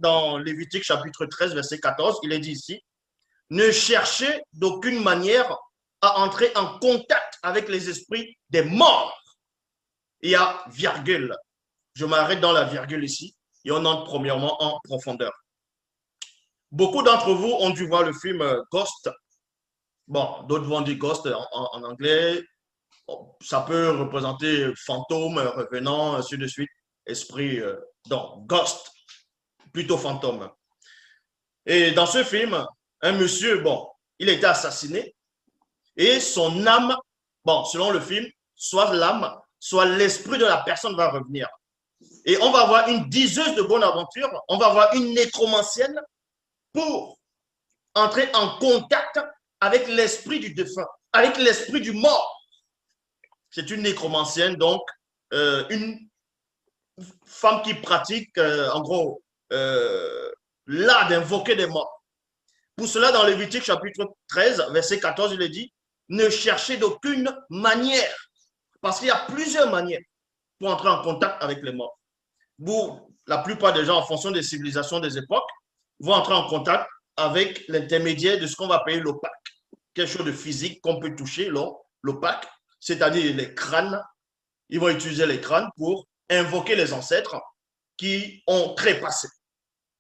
dans Lévitique chapitre 13, verset 14, il est dit ici, ne cherchez d'aucune manière à entrer en contact avec les esprits des morts. Il y a virgule. Je m'arrête dans la virgule ici et on entre premièrement en profondeur. Beaucoup d'entre vous ont dû voir le film Ghost. Bon, d'autres vont dire Ghost en anglais. Ça peut représenter fantôme, revenant, ainsi de suite. Esprit, donc Ghost, plutôt fantôme. Et dans ce film, un monsieur, bon, il a été assassiné et son âme, bon, selon le film, soit l'âme, soit l'esprit de la personne va revenir. Et on va avoir une diseuse de bonne aventure, on va avoir une nécromancienne pour entrer en contact avec l'esprit du défunt, avec l'esprit du mort. C'est une nécromancienne, donc une femme qui pratique, en gros, l'art d'invoquer des morts. Pour cela, dans Lévitique chapitre 13, verset 14, il est dit, ne cherchez d'aucune manière, parce qu'il y a plusieurs manières pour entrer en contact avec les morts. Pour la plupart des gens, en fonction des civilisations des époques, vont entrer en contact avec l'intermédiaire de ce qu'on va appeler l'opaque, quelque chose de physique qu'on peut toucher, l'opaque, c'est-à-dire les crânes. Ils vont utiliser les crânes pour invoquer les ancêtres qui ont trépassé.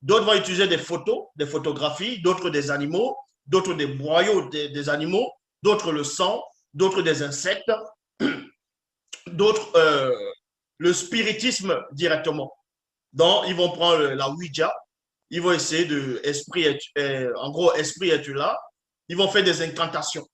D'autres vont utiliser des photos, des photographies, d'autres des animaux, d'autres des boyaux des animaux, d'autres le sang, d'autres des insectes, d'autres le spiritisme directement. Donc, ils vont prendre la Ouija, ils vont essayer de, en gros, esprit est là, ils vont faire des incantations.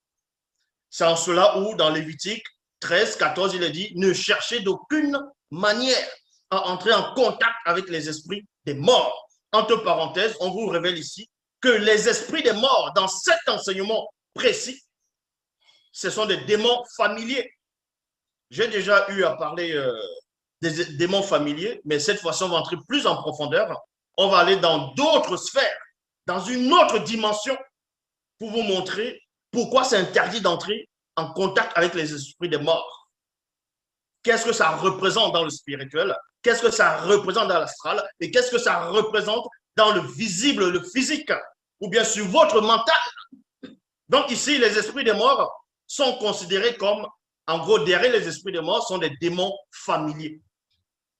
C'est en cela où, dans Lévitique 13, 14, il est dit, ne cherchez d'aucune manière à entrer en contact avec les esprits des morts. Entre parenthèses, on vous révèle ici que les esprits des morts, dans cet enseignement précis, ce sont des démons familiers. J'ai déjà eu à parler des démons familiers, mais cette fois-ci, on va entrer plus en profondeur. On va aller dans d'autres sphères, dans une autre dimension, pour vous montrer pourquoi c'est interdit d'entrer en contact avec les esprits des morts. Qu'est-ce que ça représente dans le spirituel? Qu'est-ce que ça représente dans l'astral? Et qu'est-ce que ça représente dans le visible, le physique? Ou bien sur votre mental? Donc ici, les esprits des morts sont considérés comme, en gros, derrière les esprits des morts sont des démons familiers.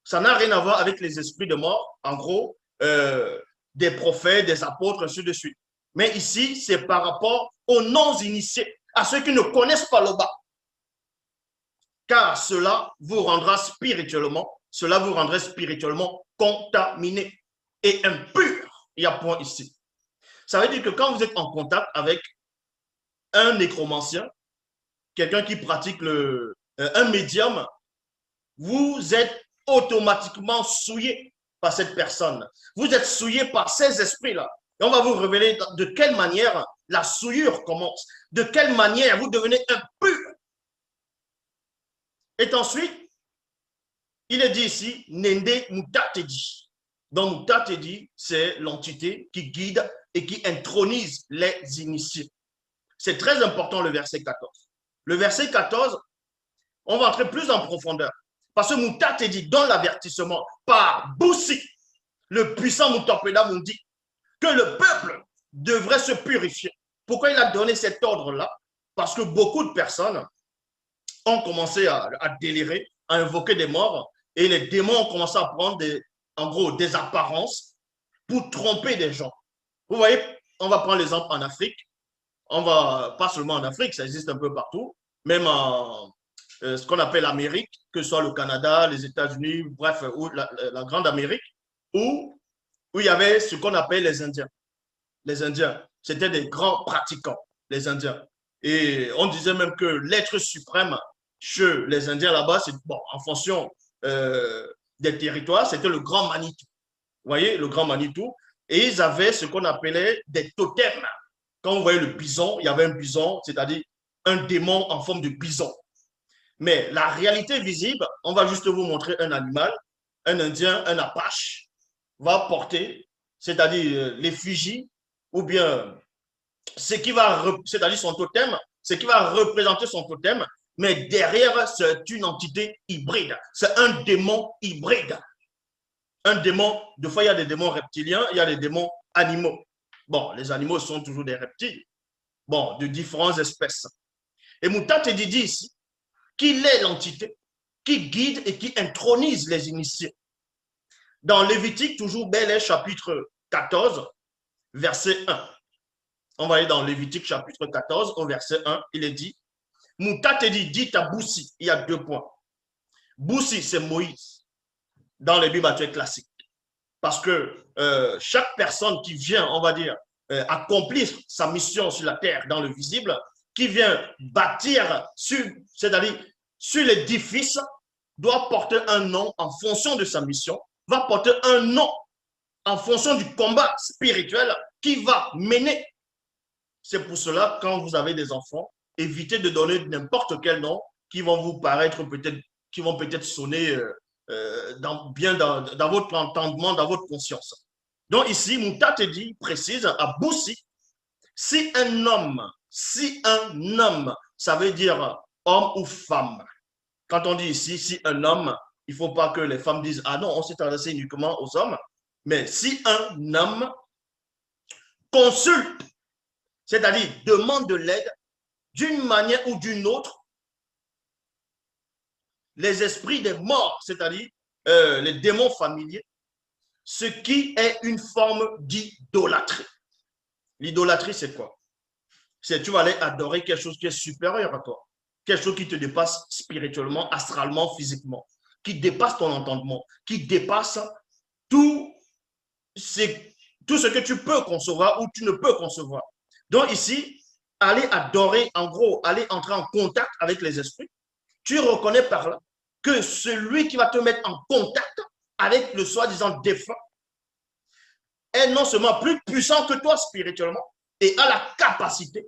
Ça n'a rien à voir avec les esprits de mort, en gros, des prophètes, des apôtres, ainsi de suite. Mais ici, c'est par rapport aux non-initiés, à ceux qui ne connaissent pas le bas. Car cela vous rendra spirituellement contaminé et impur. Il y a point ici. Ça veut dire que quand vous êtes en contact avec un nécromancien, quelqu'un qui pratique un médium, vous êtes automatiquement souillé par cette personne. Vous êtes souillé par ces esprits-là. Et on va vous révéler de quelle manière la souillure commence, de quelle manière vous devenez impur. Et ensuite, il est dit ici, Nende Mutatedi. Donc, Mutatedi, c'est l'entité qui guide et qui intronise les initiés. C'est très important le verset 14. Le verset 14, on va entrer plus en profondeur. Parce que Mutatedi donne l'avertissement par Boussi, le puissant Mutapeda nous dit que le peuple devrait se purifier. Pourquoi il a donné cet ordre-là? Parce que beaucoup de personnes ont commencé à délirer, à invoquer des morts, et les démons ont commencé à prendre en gros des apparences pour tromper des gens. Vous voyez, on va prendre l'exemple en Afrique. Pas seulement en Afrique, ça existe un peu partout, même en ce qu'on appelle l'Amérique, que ce soit le Canada, les États-Unis, bref, la Grande Amérique, où il y avait ce qu'on appelle les Indiens. Les Indiens, c'était des grands pratiquants, les Indiens. Et on disait même que l'être suprême chez les Indiens là-bas, c'est bon, en fonction des territoires, c'était le grand Manitou. Vous voyez, le grand Manitou. Et ils avaient ce qu'on appelait des totems. Quand vous voyez le bison, il y avait un bison, c'est-à-dire un démon en forme de bison. Mais la réalité visible, on va juste vous montrer un animal, un Indien, un Apache, va porter, c'est-à-dire l'effigie, ou bien c'est-à-dire son totem, ce qui va représenter son totem, mais derrière, c'est une entité hybride. C'est un démon hybride. un démon, deux fois il y a des démons reptiliens, il y a des démons animaux. Bon, les animaux sont toujours des reptiles, bon, de différentes espèces. Et Moutate dit ici qu'il est l'entité qui guide et qui intronise les initiés. Dans Lévitique, toujours bel chapitre 14, verset 1. On va aller dans Lévitique chapitre 14, au verset 1, il est dit, Moutate dit à Boussi, il y a 2 points. Boussi, c'est Moïse, dans les Bibles actuelles classiques. Parce que chaque personne qui vient, on va dire, accomplir sa mission sur la terre, dans le visible, qui vient bâtir, c'est-à-dire sur l'édifice, doit porter un nom en fonction de sa mission, va porter un nom en fonction du combat spirituel qui va mener. C'est pour cela, quand vous avez des enfants, évitez de donner n'importe quel nom qui vont vous paraître peut-être, qui vont peut-être sonner bien dans votre entendement, dans votre conscience. Donc ici, Moutate dit, précise à Boussi, si un homme, ça veut dire homme ou femme. Quand on dit ici, si un homme, il ne faut pas que les femmes disent, ah non, on s'est adressé uniquement aux hommes, mais si un homme consulte, c'est-à-dire demande de l'aide d'une manière ou d'une autre, les esprits des morts, c'est-à-dire les démons familiers, ce qui est une forme d'idolâtrie. L'idolâtrie, c'est quoi? C'est tu vas aller adorer quelque chose qui est supérieur à toi, quelque chose qui te dépasse spirituellement, astralement, physiquement, qui dépasse ton entendement, qui dépasse tout ce que tu peux concevoir ou tu ne peux concevoir. Donc ici, aller adorer, en gros, aller entrer en contact avec les esprits, tu reconnais par là que celui qui va te mettre en contact avec le soi-disant défunt est non seulement plus puissant que toi spirituellement et a la capacité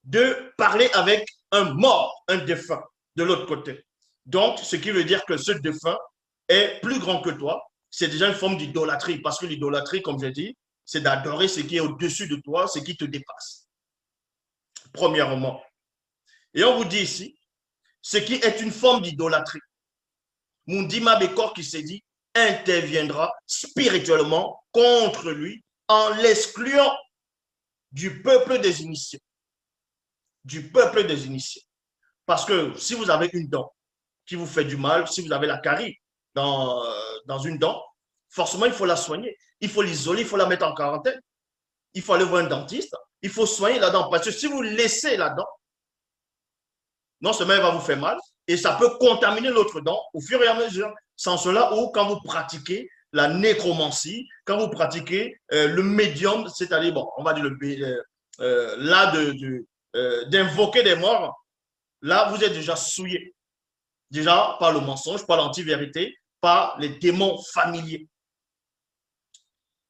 de parler avec un mort, un défunt de l'autre côté. Donc, ce qui veut dire que ce défunt est plus grand que toi. C'est déjà une forme d'idolâtrie parce que l'idolâtrie, comme j'ai dit, c'est d'adorer ce qui est au-dessus de toi, ce qui te dépasse. Premièrement. Et on vous dit ici, ce qui est une forme d'idolâtrie. Mundima Bekor qui s'est dit, interviendra spirituellement contre lui en l'excluant du peuple des initiés. Du peuple des initiés. Parce que si vous avez une dent qui vous fait du mal, si vous avez la carie dans une dent, forcément, il faut la soigner. Il faut l'isoler, il faut la mettre en quarantaine. Il faut aller voir un dentiste. Il faut soigner la dent. Parce que si vous laissez la dent, non seulement elle va vous faire mal, et ça peut contaminer l'autre dent au fur et à mesure. Sans cela, ou quand vous pratiquez la nécromancie, quand vous pratiquez le médium, c'est-à-dire, bon, on va dire là d'invoquer des morts, là, vous êtes déjà souillé. Déjà par le mensonge, par l'anti-vérité, par les démons familiers.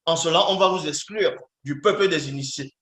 En cela, on va vous exclure du peuple des initiés.